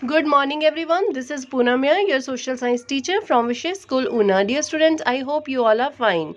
Good morning everyone. This is Poonamya, your social science teacher from Vishesh School Una. Dear students, I hope you all are fine.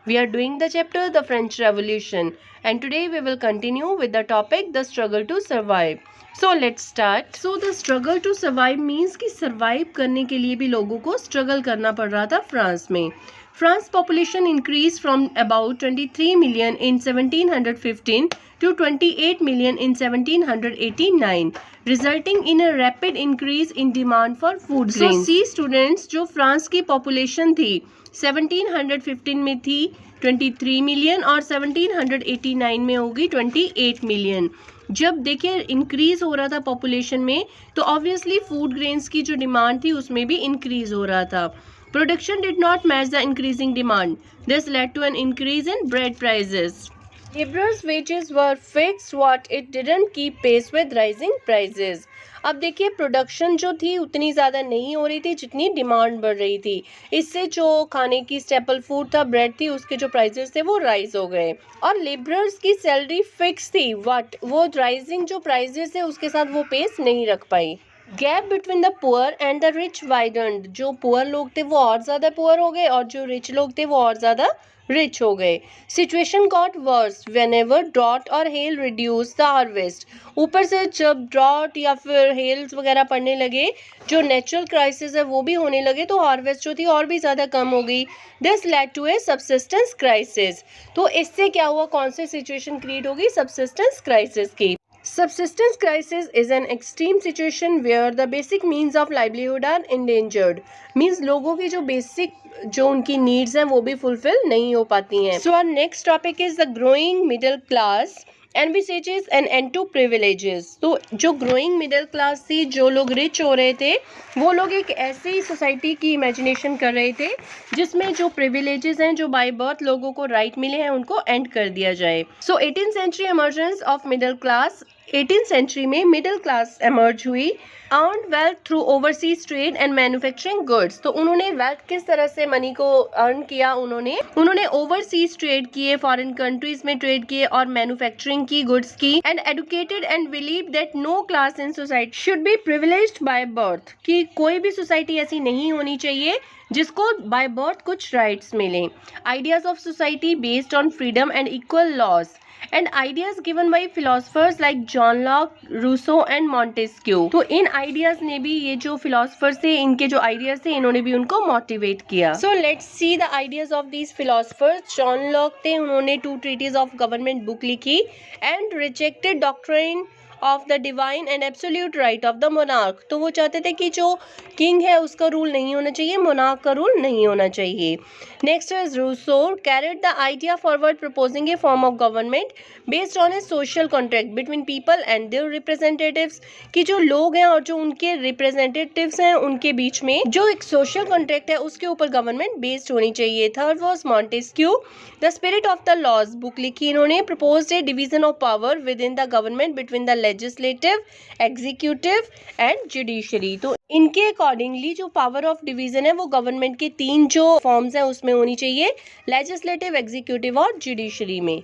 We are doing the chapter The French Revolution and today we will continue with the topic The Struggle to Survive. So let's start. So the struggle to survive means कि survive करने के लिए भी लोगों को struggle करना पड़ रहा था फ्रांस में. France population increased from about 23 million in 1715 to 28 million in 1789, resulting in a rapid increase in demand for food grains. So see students, जो फ्रांस की population थी 1715 में थी 23 मिलियन और 1789 में होगी 28 मिलियन. जब देखिए इंक्रीज हो रहा था पॉपुलेशन में तो ऑब्वियसली फूड ग्रेन्स की जो डिमांड थी उसमें भी इंक्रीज हो रहा था. Production did not match the increasing demand. This led to an increase in bread prices. Laborers' wages were fixed, what it didn't keep pace with rising prices. अब देखिए प्रोडक्शन जो थी उतनी ज़्यादा नहीं हो रही थी जितनी डिमांड बढ़ रही थी. इससे जो खाने की स्टेपल फूड था, ब्रेड थी, उसके जो प्राइसेस थे वो राइज हो गए. और लेबरर्स की सैलरी फिक्स थी, वट वो राइजिंग जो प्राइसेस है उसके साथ वो पेस नहीं रख पाई. Gap between the poor and the rich widened. जो पुअर लोग थे वो और ज़्यादा पुअर हो गए और जो रिच लोग थे वो और ज़्यादा रिच हो गए. Situation got worse whenever drought और हेल रिड्यूस द हार्वेस्ट. ऊपर से जब ड्रॉट या फिर हेल्स वगैरह पड़ने लगे, जो नेचुरल क्राइसिस है वो भी होने लगे, तो हार्वेस्ट जो थी और भी ज़्यादा कम हो गई. This led to a subsistence crisis. तो इससे क्या हुआ, कौन सी सिचुएशन क्रिएट होगी, सबसिस्टेंस क्राइसिस की. Subsistence crisis is an extreme situation where the basic means of livelihood are endangered. Means लोगों की जो basic जो उनकी needs हैं वो भी fulfill नहीं हो पाती हैं. So our next topic is the growing middle class and which is an end to privileges. तो जो growing middle class थी, जो लोग rich हो रहे थे, वो लोग एक ऐसी सोसाइटी की इमेजिनेशन कर रहे थे जिसमें जो प्रिविलेजेस हैं, जो बाय बर्थ लोगों को राइट मिले हैं, उनको एंड कर दिया जाए. So 18th century emergence of middle class. 18th century में मिडिल क्लास एमर्ज हुई. Earn wealth through overseas trade and manufacturing goods. तो उन्होंने वेल्थ किस तरह से मनी को अर्न किया, उन्होंने ओवरसीज ट्रेड किए, फॉरेन कंट्रीज में ट्रेड किए और मैन्युफैक्चरिंग की, गुड्स की. And educated and believe that no class in society should be privileged by birth. कि कोई भी सोसाइटी ऐसी नहीं होनी चाहिए जिसको बाय बर्थ कुछ राइट्स मिले. Ideas of society based on freedom and equal laws and ideas given by philosophers like John Locke, Rousseau and Montesquieu. तो इन आइडियाज ने भी, ये जो फिलोसफर्स थे, इनके जो आइडियाज थे, इन्होंने भी उनको मोटिवेट किया. So let's see the ideas of these philosophers. John Locke थे, उन्होंने 2 treatises ऑफ गवर्नमेंट बुक लिखी and rejected doctrine of the divine and absolute right of the monarch. तो वो चाहते थे कि जो किंग है उसका रूल नहीं होना चाहिए, मोनार्क का रूल नहीं होना चाहिए. Next is Rousseau. Carried the idea forward proposing a form of government based on a social contract between people and their representatives. कि जो लोग हैं और जो उनके रिप्रेजेंटेटिव्स हैं उनके बीच में जो एक सोशल कॉन्ट्रैक्ट है उसके ऊपर गवर्नमेंट बेस्ड होनी चाहिए. Third was Montesquieu. The spirit of the laws book लिखी इन्होंने. Proposed a division of power within the government between the legislative, executive and judiciary. तो इनके अकॉर्डिंगली जो पावर ऑफ डिवीजन है वो गवर्नमेंट के 3 जो फॉर्म्स हैं उसमें होनी चाहिए, लेजिस्लेटिव, एग्जीक्यूटिव और जुडिशरी में.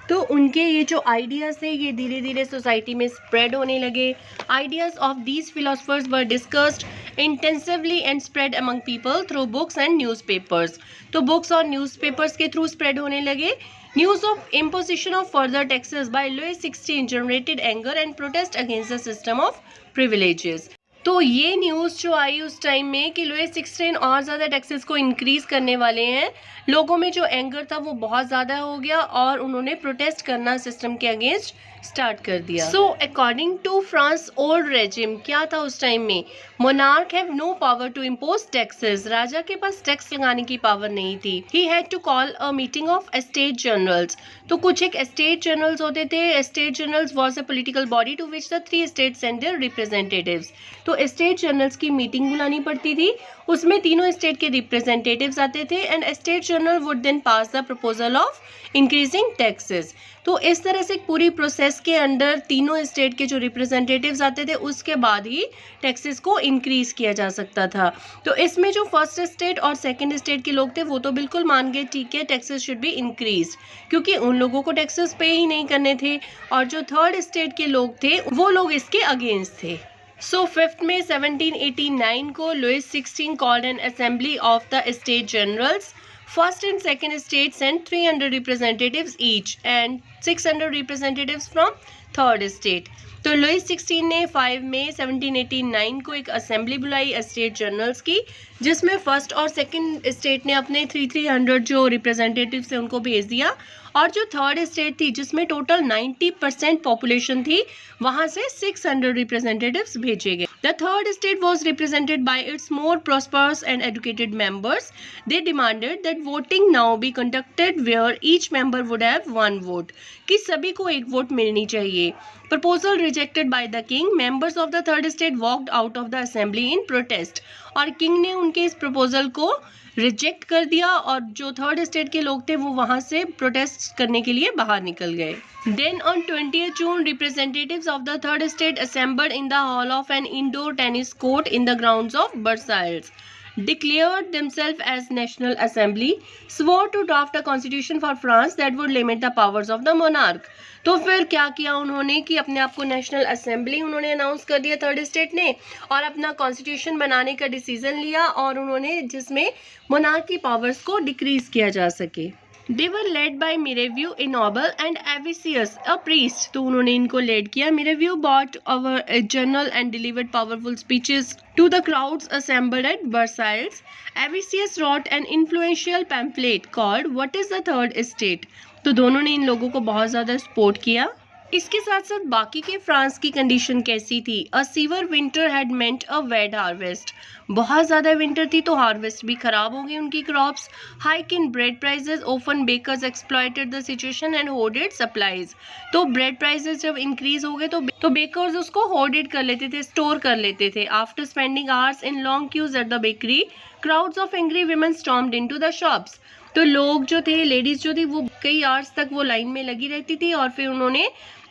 तो उनके ये जो आइडियाज थे ये धीरे धीरे सोसाइटी में स्प्रेड होने लगे. Ideas of these philosophers were discussed intensively and spread among people through books and newspapers. तो बुक्स और न्यूज़पेपर्स के थ्रू स्प्रेड होने लगे. News of imposition of further taxes by Louis XVI generated anger and protest against the system of privileges. तो ये news जो आई उस time में कि लुइस 16 और ज़्यादा टैक्सेस को इंक्रीज करने वाले हैं, लोगों में जो एंगर था वो बहुत ज़्यादा हो गया और उन्होंने प्रोटेस्ट करना सिस्टम के अगेंस्ट स्टार्ट कर दिया. So according to France old regime, क्या था उस टाइम में, monarch have no power to impose taxes. राजा के पास टैक्स लगाने की पावर नहीं थी. He had to call a meeting of estate generals. तो कुछ एक एस्टेट जनरल्स होते थे. Estate generals was a political body to which the 3 states send their representatives. तो एस्टेट जनरल्स की मीटिंग बुलानी पड़ती थी, उसमें तीनों स्टेट के रिप्रेजेंटेटिव्स आते थे and state general would then pass the proposal of increasing taxes. तो इस तरह से पूरी प्रोसेस के अंडर तीनों स्टेट के जो रिप्रेजेंटेटिव्स आते थे उसके बाद ही टैक्सेस को इंक्रीज किया जा सकता था. तो इसमें जो फर्स्ट स्टेट और सेकंड स्टेट के लोग थे वो तो बिल्कुल मान गए, ठीक है टैक्सेस शुड बी इंक्रीज, क्योंकि उन लोगों को टैक्सेस पे ही नहीं करने थे. और जो थर्ड स्टेट के लोग थे वो लोग इसके अगेंस्ट थे. So 5th May 1789 को Louis XVI called an assembly of the States Generals. First and second states sent 300 representatives each and 600 representatives from third state. तो लुइस 16 ने 5 मई 1789 को एक असेंबली बुलाई स्टेट जनरल्स की, जिसमें फर्स्ट और सेकंड स्टेट ने अपने 300 जो रिप्रेजेंटेटिव्स थे उनको भेज दिया, और जो थर्ड स्टेट थी जिसमें टोटल 90% पॉपुलेशन थी वहां से 600 रिप्रेजेंटेटिव्स भेजे गए. The third state was represented by its more prosperous and educated members. They demanded that voting now be conducted where each member would have 1 vote, कि सभी को एक वोट मिलनी चाहिए. Proposal rejected by the king. Members of the third state walked out of the assembly in protest. और king ने उनके इस प्रपोजल को रिजेक्ट कर दिया और जो थर्ड स्टेट के लोग थे वो वहां से प्रोटेस्ट करने के लिए बाहर निकल गए. Then on 20th June, representatives of the third state assembled in the hall of an indoor tennis court in the grounds of Versailles, declared themselves as National Assembly, swore to draft a constitution for France that would limit the powers of the monarch. तो फिर क्या किया उन्होंने कि अपने आप को national assembly उन्होंने अनाउंस कर दिया थर्ड स्टेट ने, और अपना कॉन्स्टिट्यूशन बनाने का डिसीजन लिया, और उन्होंने जिसमें मोनार्क की पावर्स को डिक्रीज किया जा सके. They were led by Mirabeau, a noble, and Avicius, a priest. तो उन्होंने इनको लेड किया. Mirabeau brought a journal and delivered powerful speeches to the crowds assembled at Versailles. Avicius wrote an influential pamphlet called "What is the Third Estate?" तो दोनों ने इन लोगों को बहुत ज़्यादा सपोर्ट किया. इसके साथ साथ बाकी के फ्रांस की कंडीशन कैसी थी? A severe winter had meant a bad harvest. बहुत ज़्यादा विंटर थी तो हार्वेस्ट भी खराब हो गई उनकी crops. Hike in bread prices. Often bakers exploited the situation and hoarded supplies. तो ब्रेड प्राइजेस जब इंक्रीज हो गए तो बेकर्स उसको होर्डेड कर लेते थे, स्टोर कर लेते थे. After spending hours in long queues at the bakery, crowds of angry women stormed into the shops. तो लोग जो थे, लेडीज जो थी, वो कई आवर्स तक वो लाइन में लगी रहती थी और फिर उन्होंने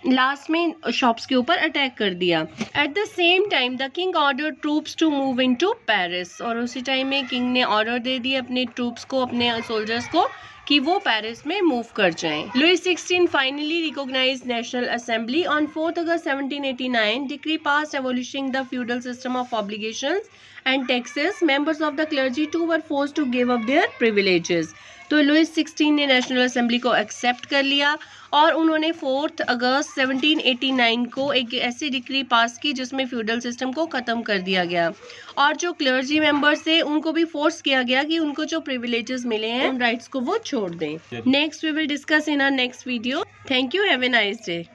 लास्ट में शॉप्स के ऊपर अटैक कर दिया. At the same time the king order troops to move into Paris. और उसी टाइम में किंग ने ऑर्डर दे दिए अपने ट्रूप्स को, अपने सोल्जर्स को, कि वो पेरिस में मूव कर जाएं. Louis 16 finally recognised national assembly. On 4 August 1789 decree passed abolishing the feudal system of obligations and taxes. Members of the clergy too were forced to give up their privileges. तो Louis 16 ने national assembly को accept कर लिया और उन्होंने 4 August 1789 को एक ऐसी डिक्री पास की जिसमें फ्यूडल सिस्टम को ख़त्म कर दिया गया, और जो क्लर्जी मेंबर्स थे उनको भी फोर्स किया गया कि उनको जो प्रिविलेजेस मिले हैं उन राइट्स को वो छोड़ दें. Next we will discuss in our next video. Thank you. Have a nice day.